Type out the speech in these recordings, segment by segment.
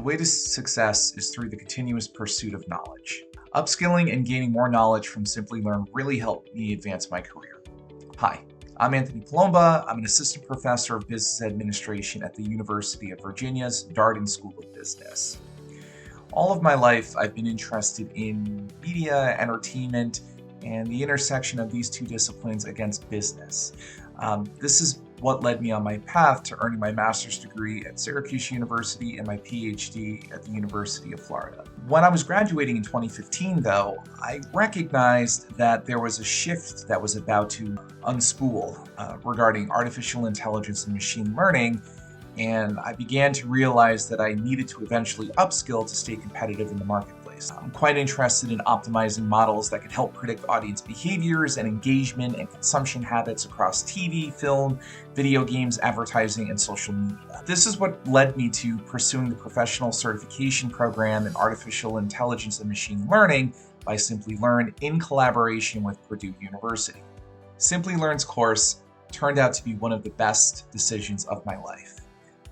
The way to success is through the continuous pursuit of knowledge. Upskilling and gaining more knowledge from Simplilearn really helped me advance my career. Hi, I'm Anthony Palomba. I'm an assistant professor of business administration at the University of Virginia's Darden School of Business. All of my life, I've been interested in media, entertainment, and the intersection of these two disciplines against business. This is what led me on my path to earning my master's degree at Syracuse University and my Ph.D. at the University of Florida. When I was graduating in 2015, though, I recognized that there was a shift that was about to unspool regarding artificial intelligence and machine learning, and I began to realize that I needed to eventually upskill to stay competitive in the marketplace. I'm quite interested in optimizing models that could help predict audience behaviors and engagement and consumption habits across TV, film, video games, advertising, and social media. This is what led me to pursuing the professional certification program in artificial intelligence and machine learning by Simplilearn in collaboration with Purdue University. Simplilearn's course turned out to be one of the best decisions of my life.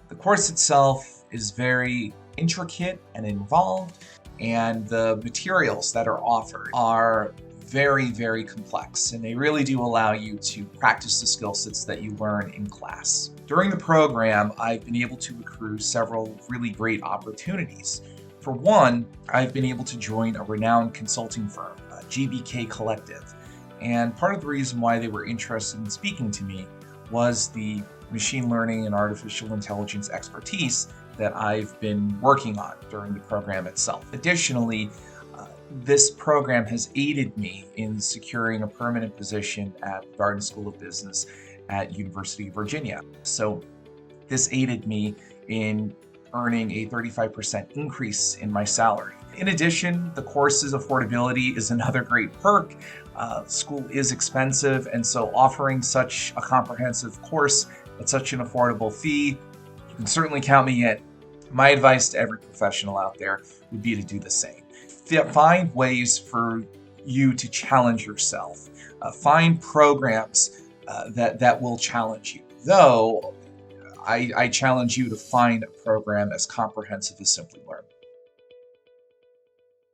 The course itself is very intricate and involved, and the materials that are offered are very, very complex, and they really do allow you to practice the skill sets that you learn in class. During the program, I've been able to accrue several really great opportunities. For one, I've been able to join a renowned consulting firm, GBK Collective, and part of the reason why they were interested in speaking to me was the machine learning and artificial intelligence expertise that I've been working on during the program itself. Additionally, this program has aided me in securing a permanent position at Darden School of Business at University of Virginia. So this aided me in earning a 35% increase in my salary. In addition, the course's affordability is another great perk. School is expensive, and so offering such a comprehensive course at such an affordable fee, you can certainly count me in. My advice to every professional out there would be to do the same. Find ways for you to challenge yourself. Find programs that will challenge you. Though, I challenge you to find a program as comprehensive as Simplilearn.